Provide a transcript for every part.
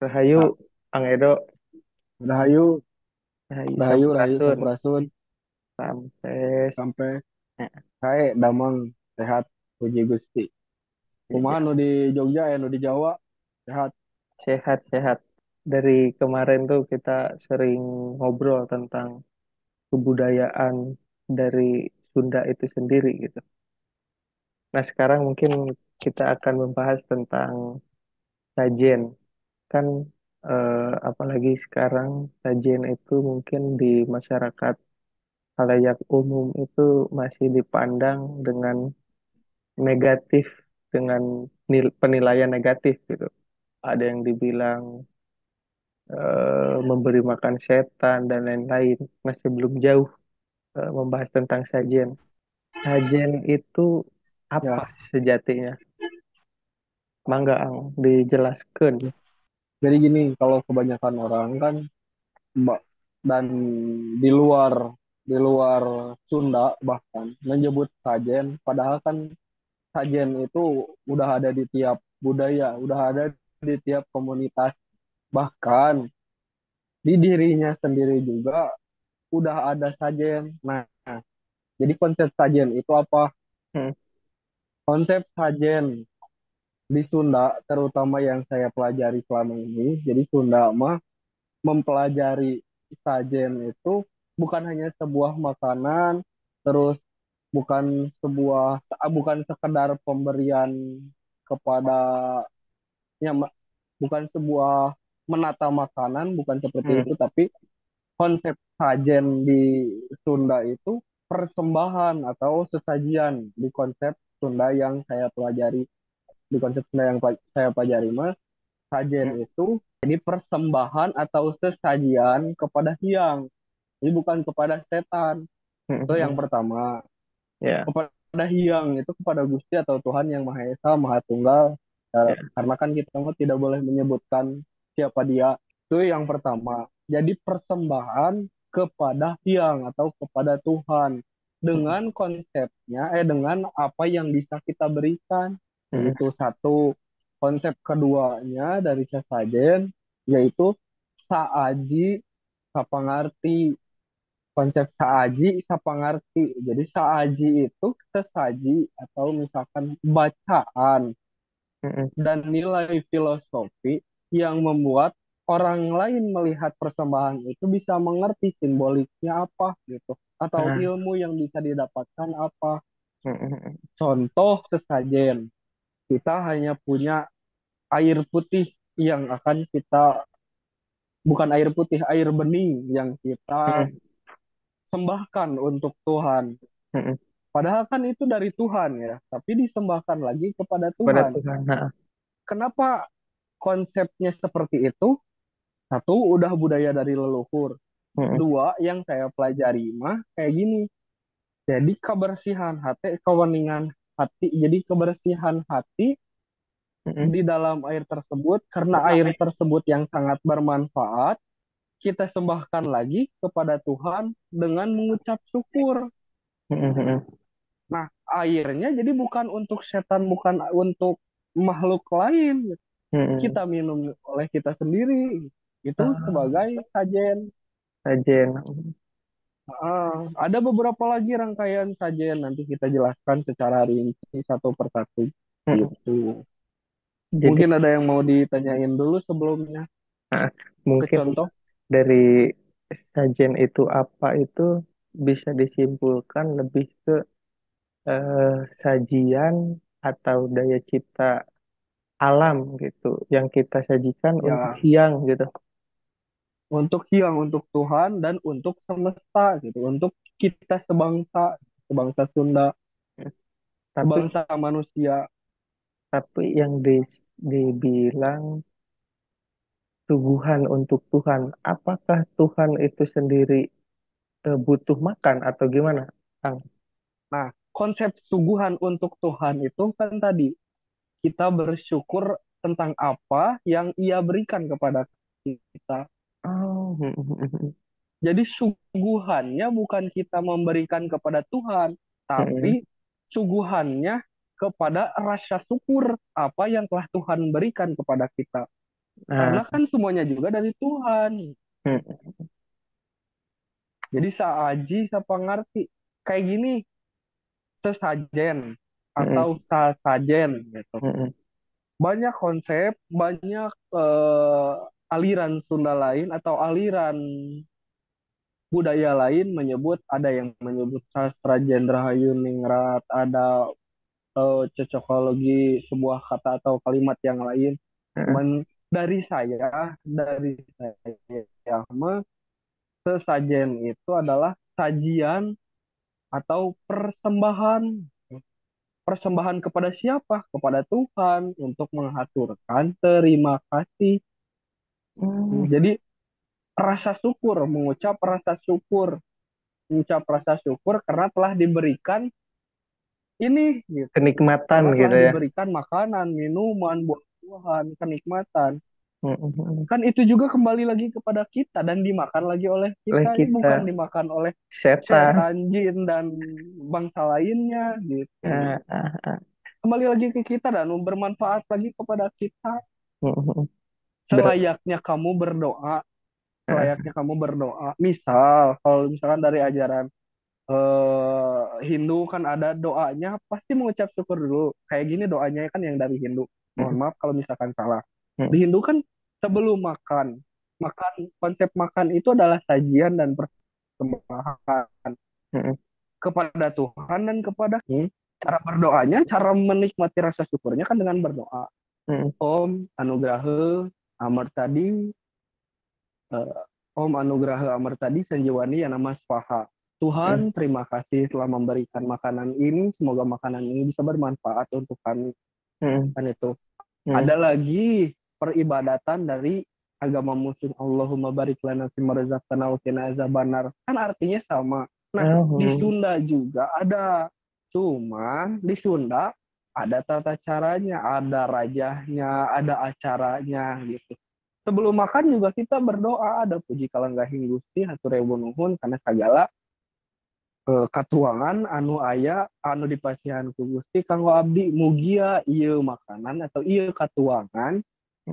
Rahayu, Nah, Kang Edo, Rahayu, Rahayu Rahayu, Rahayu Sampurasun, Sampurasun, sampai sampai eh, kae damang sehat, puji Gusti. Kumaha iya, nu di Jogja nu di Jawa sehat. sehat-sehat. Dari kemarin tuh kita sering ngobrol tentang kebudayaan dari Sunda itu sendiri gitu. Nah, sekarang mungkin kita akan membahas tentang sajen. Kan apalagi sekarang sajen itu mungkin di masyarakat khalayak umum itu masih dipandang dengan negatif, dengan penilaian negatif gitu. Ada yang dibilang memberi makan setan dan lain-lain. Masih belum jauh membahas tentang sajen. Sajen itu apa Ya, sejatinya? Mangga Ang dijelaskan. jadi gini, kalau kebanyakan orang kan mbak dan di luar di luar Sunda bahkan menyebut sajen, padahal kan sajen itu udah ada di tiap budaya, udah ada di tiap komunitas, bahkan di dirinya sendiri juga udah ada sajen. Nah, jadi konsep sajen itu apa? Hmm, Konsep sajen di Sunda, terutama yang saya pelajari selama ini, jadi Sunda mah mempelajari sajen itu bukan hanya sebuah makanan, terus bukan sekedar pemberian kepada ya, bukan sebuah menata makanan, bukan seperti itu, hmm, tapi konsep sajen di Sunda itu persembahan atau sesajian di konsep Sunda yang saya pelajari. Di konsep Sunda yang saya pelajari mas, sajen hmm, itu jadi persembahan atau sesajian kepada hyang, jadi bukan kepada setan. hmm, Itu yang hmm. pertama. Ya, Kepada hyang itu kepada Gusti atau Tuhan yang Maha Esa Maha Tunggal. ya. Karena kan kita mah tidak boleh menyebutkan siapa dia. Itu yang pertama. Jadi persembahan kepada hyang atau kepada Tuhan Hmm, dengan konsepnya, dengan apa yang bisa kita berikan. hmm, Itu satu. Konsep keduanya dari sesajen yaitu saaji sapangarti. Konsep saaji sapangarti. Jadi saaji itu sesaji atau misalkan bacaan hmm, dan nilai filosofi yang membuat orang lain melihat persembahan itu bisa mengerti simboliknya apa gitu, atau nah, ilmu yang bisa didapatkan apa. hmm, hmm, Contoh sesajen, kita hanya punya air putih yang akan kita, bukan air putih, air bening yang kita hmm, sembahkan untuk Tuhan. hmm. Padahal kan itu dari Tuhan ya, tapi disembahkan lagi kepada Pada Tuhan. Tuhan. Nah, Kenapa konsepnya seperti itu? Satu, udah budaya dari leluhur. hmm, Dua, yang saya pelajari mah kayak gini. Jadi kebersihan hati, keweningan hati. Jadi kebersihan hati hmm, di dalam air tersebut, karena air tersebut yang sangat bermanfaat, kita sembahkan lagi kepada Tuhan dengan mengucap syukur. hmm, hmm, Nah, airnya jadi bukan untuk setan, bukan untuk makhluk lain. hmm. Kita minum oleh kita sendiri. Itu Ah, sebagai sajen. sajen. Ada beberapa lagi rangkaian sajen. Nanti kita jelaskan secara rinci satu persatu. Hmm. Gitu. Jadi Mungkin ada yang mau ditanyain dulu sebelumnya. ah, Ke mungkin contoh, dari sajen itu apa itu bisa disimpulkan lebih ke eh, sajian atau daya cipta alam gitu yang kita sajikan untuk ya siang gitu. untuk yang untuk Tuhan dan untuk semesta gitu. Untuk kita sebangsa, sebangsa Sunda, Tapi sebangsa manusia. yang dibilang suguhan untuk Tuhan, apakah Tuhan itu sendiri butuh makan atau gimana, Kang? Nah, konsep suguhan untuk Tuhan itu kan tadi kita bersyukur tentang apa yang Ia berikan kepada kita. Oh, Jadi suguhannya bukan kita memberikan kepada Tuhan, tapi suguhannya kepada rasa syukur apa yang telah Tuhan berikan kepada kita. Nah, Karena kan semuanya juga dari Tuhan. mm, Jadi saaji sapangarti. Kayak gini, sesajen atau mm, sasajen gitu. mm, Banyak konsep, banyak aliran Sunda lain atau aliran budaya lain menyebut, ada yang menyebut sastra Jendrahayuningrat, ada cocokologi sebuah kata atau kalimat yang lain. mm, Cuman dari saya mah sesajen itu adalah sajian atau persembahan. Persembahan kepada siapa? Kepada Tuhan untuk menghaturkan terima kasih. mm. Jadi rasa syukur, mengucap rasa syukur karena telah diberikan ini gitu. Kenikmatan Karena gitu telah ya. diberikan makanan, minuman, buah-buahan, kenikmatan. Mm, mm, mm. Kan itu juga kembali lagi kepada kita dan dimakan lagi oleh Oleh kita. Ini kita bukan dimakan oleh setan. setan, jin, dan bangsa lainnya gitu. Ah, ah, ah. Kembali lagi ke kita dan bermanfaat lagi kepada kita. Mm, mm, mm. Ber Selayaknya kamu berdoa, ah, selayaknya kamu berdoa. Misal, kalau misalkan dari ajaran Hindu kan ada doanya, pasti mengucap syukur dulu. Kayak gini doanya kan yang dari Hindu. Mohon mm, maaf kalau misalkan salah. Di mm, Hindu kan sebelum makan, konsep makan itu adalah sajian dan persembahan mm, kepada Tuhan dan kepada cara berdoanya, cara menikmati rasa syukurnya kan dengan berdoa. mm, Om Anugraha Amartadi, eh, Om Anugraha Amartadi Sanjewani yang nama Swaha. mm, Tuhan, terima kasih telah memberikan makanan ini. Semoga makanan ini bisa bermanfaat untuk kami. mm, Kan itu. mm. Ada lagi peribadatan dari agama Muslim. Allahumma barik lana fima razaqtana wa qina azabannar. Kan artinya sama. Nah, Oh, di mm. Sunda juga ada. Cuma di Sunda ada tata caranya, ada rajahnya, ada acaranya gitu. Sebelum makan juga kita berdoa, ada puji kalenggahing Gusti hatur rebu nuhun karena segala katuangan anu aya anu dipasihan ku Gusti kanggo abdi mugia ieu makanan atau ieu katuangan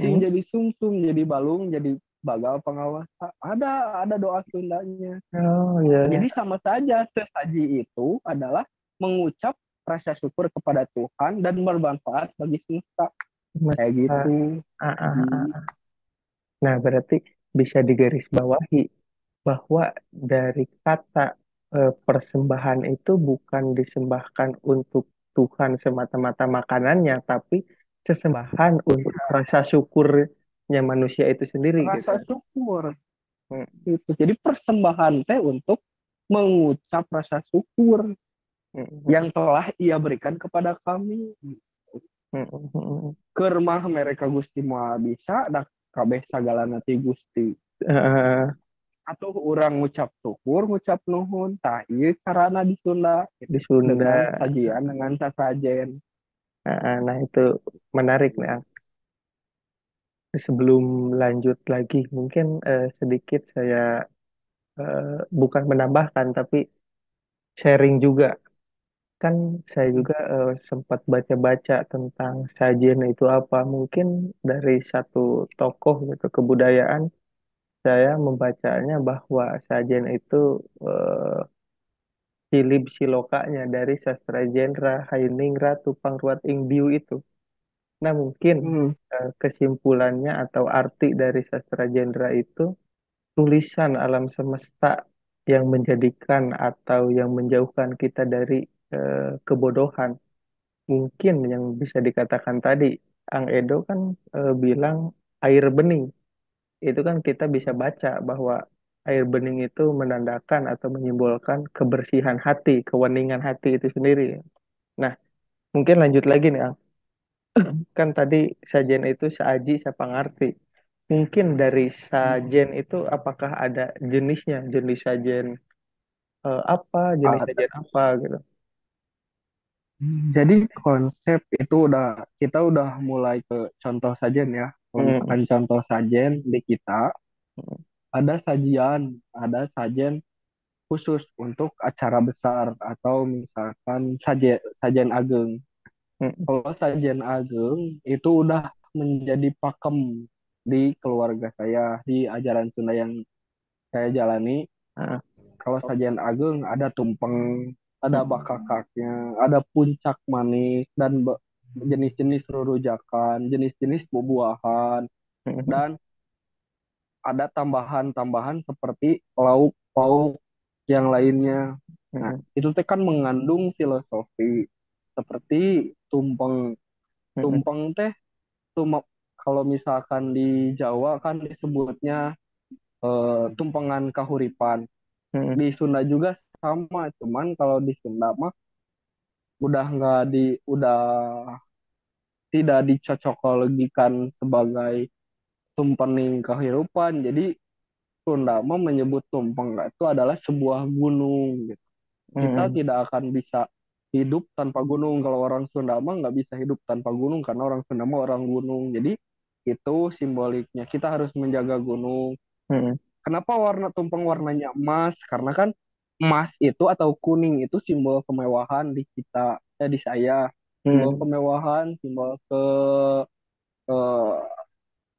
sing Mm. jadi sungsum jadi balung jadi bagal pangawasa, ada doa Sundanya. Oh ya, Jadi ya. sama saja sesaji itu adalah mengucap rasa syukur kepada Tuhan dan bermanfaat bagi semesta Mas, kayak ah, gitu. ah, ah, Hmm. ah. Nah, berarti bisa digarisbawahi bahwa dari kata persembahan itu bukan disembahkan untuk Tuhan semata-mata makanannya, tapi sesembahan untuk rasa syukurnya manusia itu sendiri gitu. Rasa syukur Mm, itu jadi persembahan teh untuk mengucap rasa syukur mm, mm, yang telah ia berikan kepada kami. mm, mm, mm. Kermah mereka Gusti Moal bisa dak kabeh sagala nanti Gusti. Eh, Atau orang ngucap syukur, ngucap nuhun, tah ieu carana di Sunda di gitu. Sunda. Dengan sajian, dengan sasajen. Nah, itu menarik nih. Sebelum lanjut lagi, mungkin sedikit saya bukan menambahkan, tapi sharing juga. Kan saya juga sempat baca-baca tentang sajen itu apa. Mungkin dari satu tokoh gitu kebudayaan, saya membacanya bahwa sajen itu eh, silib silokanya dari sastra genre Hainingrat Tupang Ruat Ing Biu itu. Nah, mungkin Hmm. kesimpulannya atau arti dari sastra genre itu tulisan alam semesta yang menjadikan atau yang menjauhkan kita dari kebodohan. Mungkin yang bisa dikatakan tadi, Ang Edo kan bilang air bening. Itu kan kita bisa baca bahwa air bening itu menandakan atau menyimbolkan kebersihan hati, keweningan hati itu sendiri. Nah, mungkin lanjut lagi nih, Ang. Kan tadi sajen itu saji, sapangarti. Mungkin dari sajen itu apakah ada jenisnya, jenis sajen apa, jenis Ada. sajen apa gitu. Jadi konsep itu kita udah mulai ke contoh sajen ya. Kalau Hmm, misalkan contoh sajen di kita hmm, ada sajen khusus untuk acara besar atau misalkan sajen sajen ageng. hmm, Kalau sajen ageng itu udah menjadi pakem. di keluarga saya, di ajaran Sunda yang saya jalani. Ah, Kalau sajian ageng ada tumpeng, ada bakakaknya, ada puncak manis, dan jenis-jenis rurujakan, jenis-jenis buah-buahan, dan ada tambahan-tambahan seperti lauk pauk yang lainnya. Nah, itu teh kan mengandung filosofi seperti tumpeng. Tumpeng teh cuma kalau misalkan di Jawa kan disebutnya tumpengan kahuripan. Di Sunda juga sama, cuman kalau di Sunda mah udah tidak dicocokologikan sebagai tumpening kehidupan. Jadi Sunda mah menyebut tumpeng itu adalah sebuah gunung gitu. Kita tidak akan bisa hidup tanpa gunung. Kalau orang Sunda mah nggak bisa hidup tanpa gunung karena orang Sunda mah orang gunung. Jadi itu simboliknya. Kita harus menjaga gunung. Kenapa warna tumpeng warnanya emas? Karena kan emas itu atau kuning itu simbol kemewahan di kita, di saya. Simbol kemewahan, simbol ke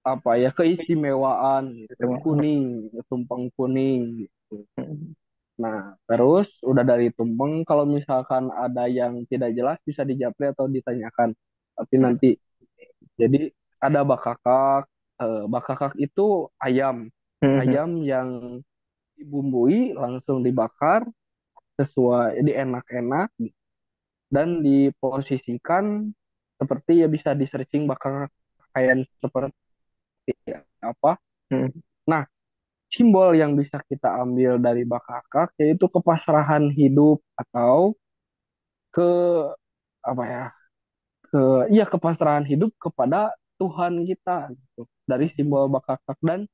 apa ya keistimewaan gitu. Kuning, tumpeng kuning gitu. Nah, terus udah dari tumpeng, kalau misalkan ada yang tidak jelas bisa dijapri atau ditanyakan. Tapi nanti, jadi ada bakakak. Bakakak itu ayam. Ayam yang dibumbui langsung dibakar sesuai dienak-enak dan diposisikan seperti ya bisa di searching bakar ayam seperti apa. Nah, simbol yang bisa kita ambil dari bakakak yaitu kepasrahan hidup atau ke apa ya ke iya kepasrahan hidup kepada Tuhan kita gitu dari simbol bakakak. Dan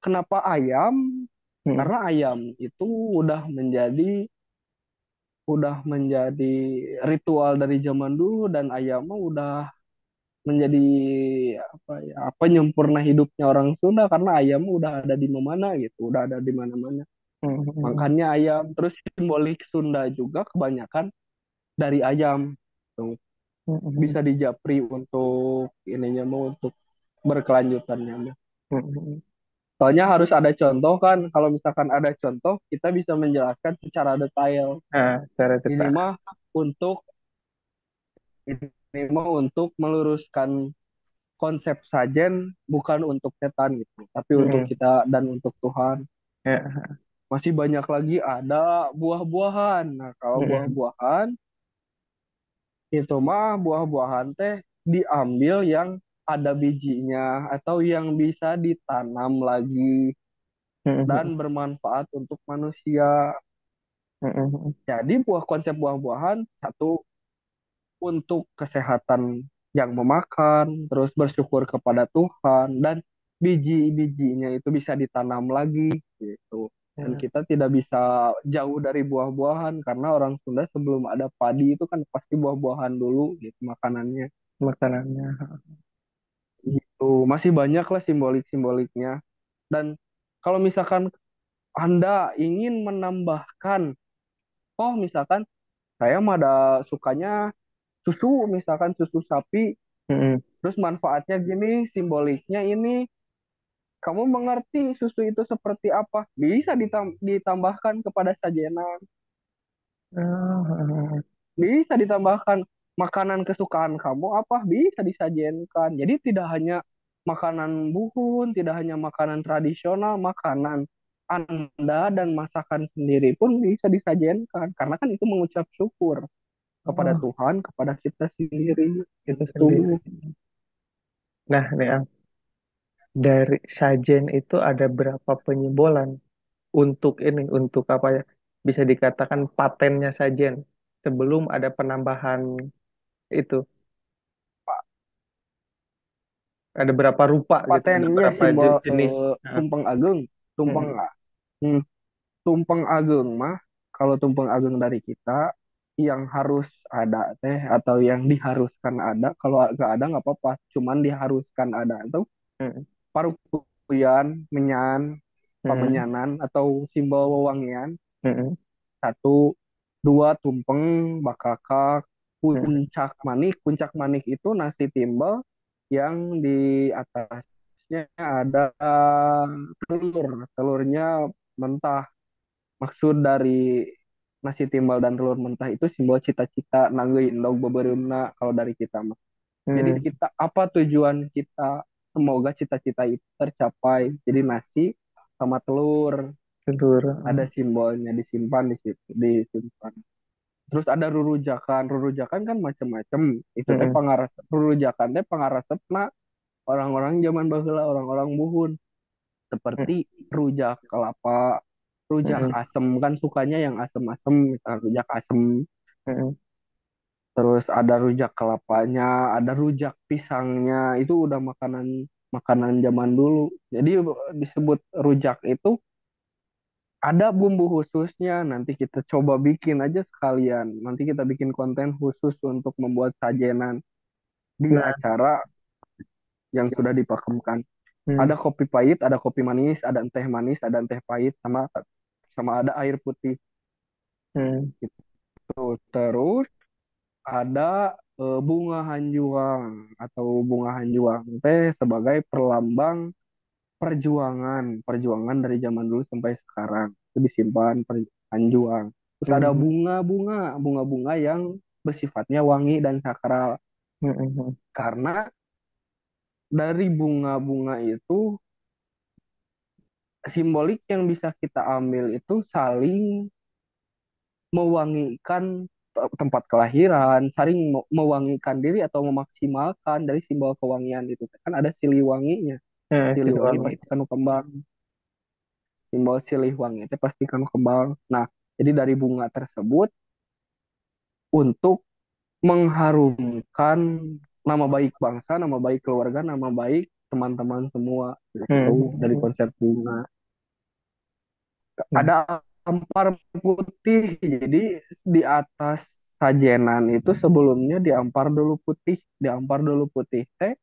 kenapa ayam, karena ayam itu udah menjadi udah menjadi ritual dari zaman dulu, dan ayam mah udah menjadi apa ya penyempurna hidupnya orang Sunda karena ayam udah ada di mana gitu, udah ada di mana-mana. Makanya ayam, terus simbolik Sunda juga kebanyakan dari ayam tuh bisa dijapri untuk ininya mau untuk berkelanjutannya mah. Soalnya harus ada contoh kan, kalau misalkan ada contoh kita bisa menjelaskan secara detail. Cara Ini cetak. mah untuk ini mah untuk meluruskan konsep sajen, bukan untuk setan gitu, tapi untuk kita dan untuk Tuhan. Ya. Masih banyak lagi ada buah-buahan. Nah, kalau buah-buahan itu mah buah-buahan teh diambil yang ada bijinya atau yang bisa ditanam lagi dan bermanfaat untuk manusia. Jadi konsep buah-buahan satu untuk kesehatan yang memakan, terus bersyukur kepada Tuhan, dan biji-bijinya itu bisa ditanam lagi gitu. Dan kita tidak bisa jauh dari buah-buahan karena orang Sunda sebelum ada padi itu kan pasti buah-buahan dulu gitu makanannya. Makanannya. Gitu. Masih banyak lah simbolik-simboliknya. Dan kalau misalkan Anda ingin menambahkan, oh misalkan saya mah ada sukanya susu, misalkan susu sapi. Terus manfaatnya gini, simboliknya ini, kamu mengerti susu itu seperti apa? Bisa ditambahkan kepada sajenan, bisa ditambahkan makanan kesukaan kamu apa? Bisa disajikan. Jadi tidak hanya makanan buhun, tidak hanya makanan tradisional, makanan Anda dan masakan sendiri pun bisa disajikan. Karena kan itu mengucap syukur kepada Oh, Tuhan, kepada kita sendiri. itu sendiri. Itu. Nah, nih, dari sajen itu ada berapa penyimbolan untuk ini, untuk apa ya? Bisa dikatakan patennya sajen sebelum ada penambahan itu. Ada berapa rupa gitu, ada Patennya berapa simbol jenis. Nah, tumpeng ageng, tumpeng mm, nggak? Hmm, tumpeng ageng mah kalau tumpeng ageng dari kita yang harus ada teh atau yang diharuskan ada, kalau nggak ada nggak apa-apa, cuman diharuskan ada itu mm, parukuyan, menyan, mm, pamenyanan atau simbol wewangian. mm, Satu, dua tumpeng, bakakak, mm, puncak manik. Puncak manik itu nasi timbel yang di atasnya jenisnya ada telur. Telurnya mentah. Maksud dari nasi timbal dan telur mentah itu simbol cita-cita nanggeui endog bebereumna kalau dari kita mah. Jadi Hmm, kita apa tujuan kita? Semoga cita-cita itu tercapai. Jadi nasi sama telur telur. ada simbolnya disimpan di situ, disimpan. Terus ada rurujakan. Rurujakan kan macam-macam. Itu teh Mm-mm, pangaresep. Rurujakan teh pangaresepna orang-orang zaman baheula, orang-orang buhun. Seperti rujak kelapa, rujak mm-mm, asem kan sukanya yang asem-asem, misalnya rujak asem. mm-mm. Terus ada rujak kelapanya, ada rujak pisangnya. Itu udah makanan makanan zaman dulu. Jadi disebut rujak itu ada bumbu khususnya. Nanti kita coba bikin aja sekalian. Nanti kita bikin konten khusus untuk membuat sajenan di Nah, acara yang sudah dipakemkan. hmm, Ada kopi pahit, ada kopi manis, ada teh manis, ada teh pahit, sama sama ada air putih. hmm, Gitu. Terus ada bunga hanjuang atau bunga hanjuang teh sebagai perlambang perjuangan, perjuangan dari zaman dulu sampai sekarang. Itu disimpan hanjuang. Terus ada hmm, bunga-bunga, bunga-bunga yang bersifatnya wangi dan sakral. mm-mm, Karena dari bunga-bunga itu simbolik yang bisa kita ambil itu saling mewangikan tempat kelahiran, saling mewangikan diri atau memaksimalkan dari simbol kewangian itu. Kan ada siliwanginya. Siliwangi Siluwangi. pasti kan kembang. Simbol siliwangi itu pasti kan kembang. Nah, jadi dari bunga tersebut untuk mengharumkan nama baik bangsa, nama baik keluarga, nama baik teman-teman semua. Hmm, Itu dari hmm, konsep bunga. nah, Ada ampar putih. Jadi di atas sajenan itu sebelumnya diampar dulu putih, diampar dulu putih teh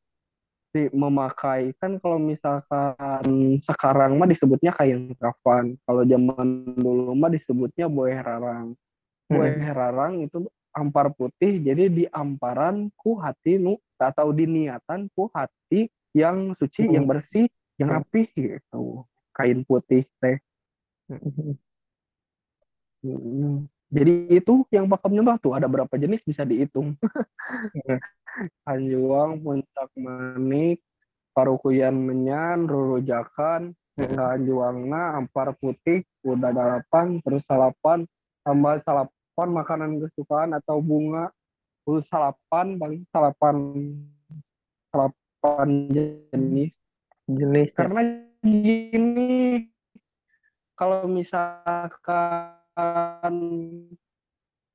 memakai kan kalau misalkan sekarang mah disebutnya kain kafan. Kalau zaman dulu mah disebutnya boeh rarang. Boeh hmm, rarang itu ampar putih jadi di amparan ku hati nu atau diniatan ku hati yang suci, yang hmm, bersih, yang hmm, rapih gitu. Kain putih teh. hmm, Hmm. Jadi itu yang pakem nyembah tuh ada berapa jenis bisa dihitung. hmm, Hanjuang, puncak manik, parukuyan menyan, rurujakan, hmm, hanjuangna, ampar putih, udah dalapan, terus salapan, tambah salapan makanan kesukaan atau bunga, terus salapan paling salapan salapan jenis. jenisnya. Karena gini, kalau misalkan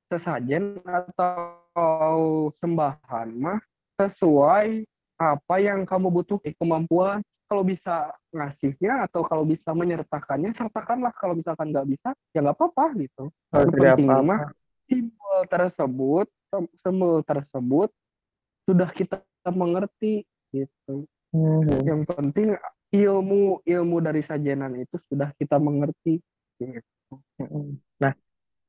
sesajen atau sembahan mah sesuai apa yang kamu butuh kemampuan kalau bisa ngasihnya atau kalau bisa menyertakannya sertakanlah kalau misalkan nggak bisa ya nggak apa-apa gitu Kalau yang tidak penting apa-apa. mah simbol tersebut sudah kita mengerti gitu Hmm, yang penting ilmu ilmu dari sajenan itu sudah kita mengerti gitu. hmm, hmm. Nah,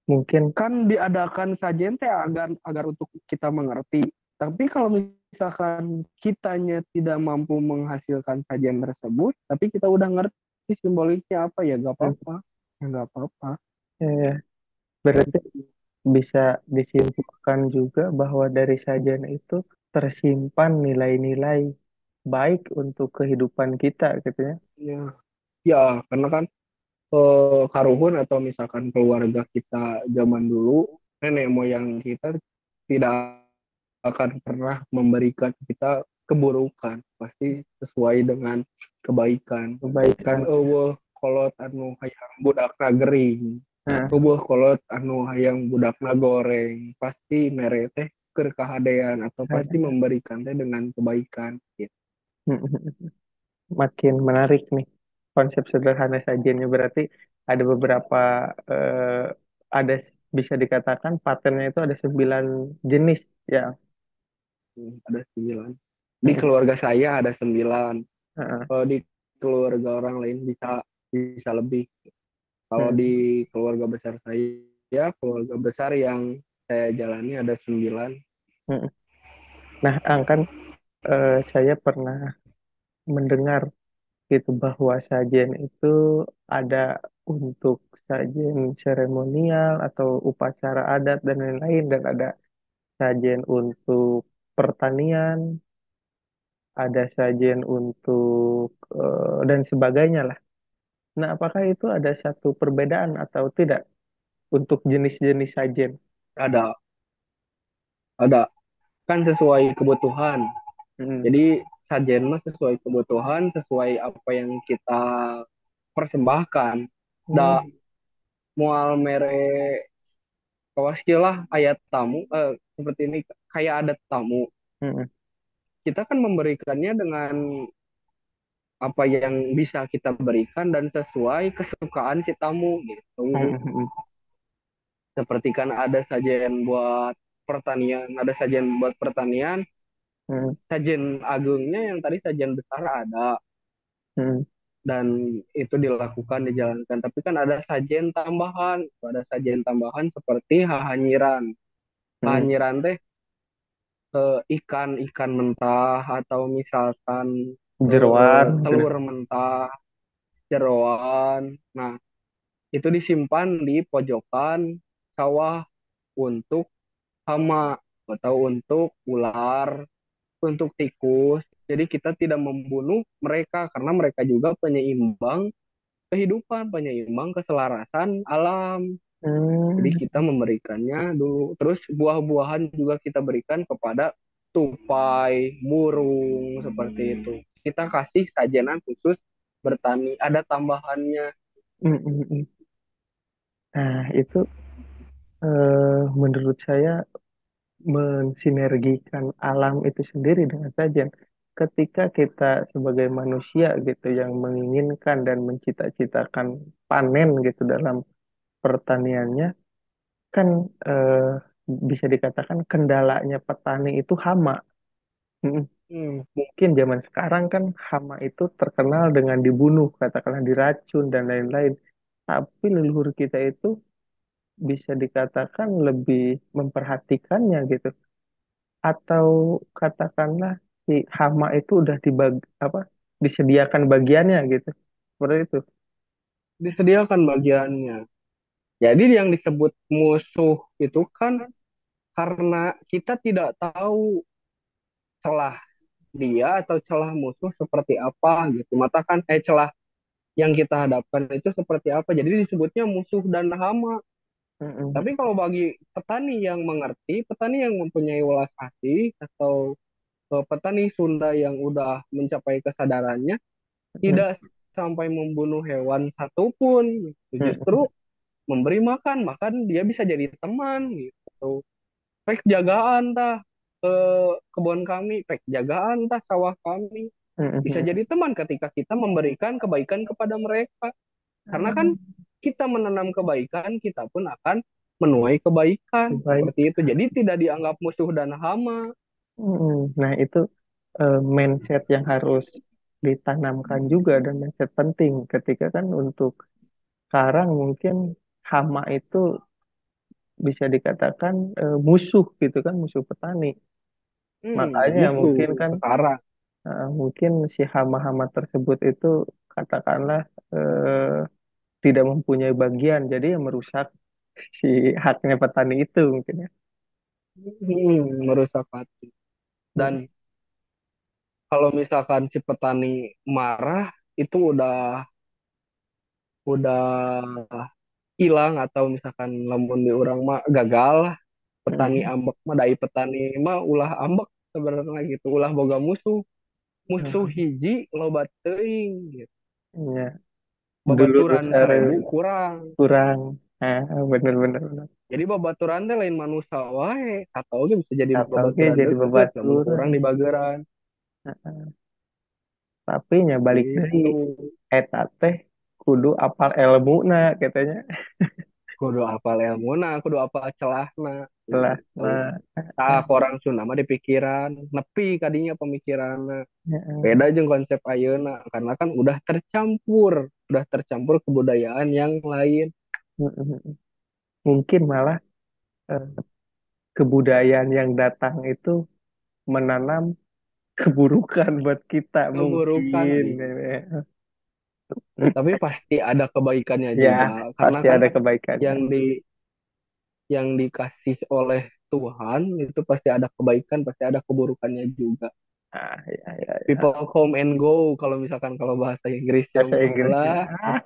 mungkin Kan diadakan sajian teh agar agar untuk kita mengerti. Tapi kalau misalkan kitanya tidak mampu menghasilkan sajian tersebut, tapi kita udah ngerti simboliknya apa ya gak hmm, apa-apa, ya gak apa-apa. ya, berarti bisa disimpulkan juga bahwa dari sajian itu tersimpan nilai-nilai baik untuk kehidupan kita gitu ya. Ya, ya karena kan karuhun atau misalkan keluarga kita zaman dulu, nenek moyang kita tidak akan pernah memberikan kita keburukan, pasti sesuai dengan kebaikan. Kan Kebaikan. kolot anu hayang budakna gering, Nah, kolot anu hayang budakna goreng, pasti mere teh keur kahadean atau pasti ada. memberikan teh dengan kebaikan gitu. Makin menarik nih konsep sederhana sajiannya berarti ada beberapa eh, ada bisa dikatakan patternnya itu ada 9 jenis ya. Ada 9. Di keluarga saya ada 9. Heeh. Kalau di keluarga orang lain bisa bisa lebih. Kalau Hmm. di keluarga besar saya, keluarga besar yang saya jalani ada 9. Hmm. Nah, Ang, kan saya pernah mendengar gitu bahwa sajian itu ada untuk sajian seremonial atau upacara adat dan lain-lain, dan ada sajian untuk pertanian, ada sajian untuk dan sebagainya lah. Nah, apakah itu ada satu perbedaan atau tidak untuk jenis-jenis sajian? Ada, ada kan sesuai kebutuhan. Hmm. Jadi sajen mah sesuai kebutuhan, sesuai apa yang kita persembahkan. Da Hmm. mual mere kawaskilah ayat tamu seperti ini kayak ada tamu. Hmm. Kita kan memberikannya dengan apa yang bisa kita berikan dan sesuai kesukaan si tamu Hmm. gitu. Hmm. Hmm. Seperti kan ada sajian buat pertanian, ada sajian buat pertanian, Hmm. sajian agungnya yang tadi sajian besar ada Hmm. dan itu dilakukan dijalankan. Tapi kan ada sajian tambahan, ada sajian tambahan seperti hahanyiran. Hmm. Hahanyiran teh ikan-ikan mentah atau misalkan Jeroan gitu. telur mentah, jeroan. Nah, itu disimpan di pojokan sawah untuk hama atau untuk ular, untuk tikus. Jadi kita tidak membunuh mereka karena mereka juga penyeimbang kehidupan, penyeimbang keselarasan alam. Jadi Hmm. kita memberikannya dulu. Terus buah-buahan juga kita berikan kepada tupai, burung, seperti itu. Kita kasih sajenan khusus bertani. Ada tambahannya. Hmm. Hmm. Hmm. Nah, itu menurut saya mensinergikan alam itu sendiri dengan sajian. Ketika kita sebagai manusia gitu yang menginginkan dan mencita-citakan panen gitu dalam pertaniannya, kan bisa dikatakan kendalanya petani itu hama. Mm, Hmm, Mungkin zaman sekarang kan hama itu terkenal dengan dibunuh, katakanlah diracun dan lain-lain. Tapi leluhur kita itu bisa dikatakan lebih memperhatikannya gitu. Atau katakanlah si hama itu udah apa disediakan bagiannya gitu. Seperti itu. disediakan bagiannya. Jadi yang disebut musuh itu kan karena kita tidak tahu celah dia atau celah musuh seperti apa gitu. Mata kan celah yang kita hadapkan itu seperti apa. Jadi disebutnya musuh dan hama. Tapi Mm-mm. kalau bagi petani yang mengerti, petani yang mempunyai welas asih atau petani Sunda yang udah mencapai kesadarannya, Mm-mm. tidak sampai membunuh hewan satupun. Justru Mm-mm. memberi makan, makan dia bisa jadi teman gitu. Pek jagaan tah ke kebun kami, pek jagaan tah sawah kami. Bisa Mm-mm. jadi teman ketika kita memberikan kebaikan kepada mereka. Karena kan kita menanam kebaikan, kita pun akan menuai kebaikan. Baik. Seperti itu. Jadi tidak dianggap musuh dan hama. Mm-mm. Nah, itu mindset yang harus ditanamkan juga dan mindset penting ketika kan untuk sekarang mungkin hama itu bisa dikatakan musuh gitu kan, musuh petani. Makanya Musuh mungkin kan sekarang. mungkin si hama-hama tersebut itu katakanlah tidak mempunyai bagian, jadi yang merusak si haknya petani itu mungkin ya. Merusak hati. Mm. Dan kalau misalkan si petani marah, itu udah hilang atau misalkan lamun di orang mah gagal lah. Petani Mm. ambek mah dai petani mah ulah ambek sebenarnya gitu. Ulah boga musuh. Musuh Mm. hiji loba teuing gitu. Ya, dulu Babaturan cara 1000 kurang. kurang. Nah, bener-bener bener. Jadi babaturan teh lain manusia wae. Atau ge bisa jadi Atau oke babaturan jadi deket, namun bebaturan. kurang di bageran. Heeh. Tapi nya balik dari Gitu. eta teh kudu apal ilmu nah katanya Kudu apal ilmuna, kudu apal celahna. setelah Gitu. Tak orang Sunda mah di pikiran, nepi kadinya pemikiran. Beda jeung konsep ayeuna karena kan udah tercampur kebudayaan yang lain. mungkin malah eh, kebudayaan yang datang itu menanam keburukan buat kita keburukan mungkin. iya. Tapi pasti ada kebaikannya Ya, juga karena pasti kan ada kebaikannya. yang di yang dikasih oleh Tuhan itu pasti ada kebaikan, pasti ada keburukannya juga. Ah, ya, ya, People ya. come and go kalau misalkan kalau bahasa Inggrisnya Bahasa mah Inggrisnya. lah. Ah,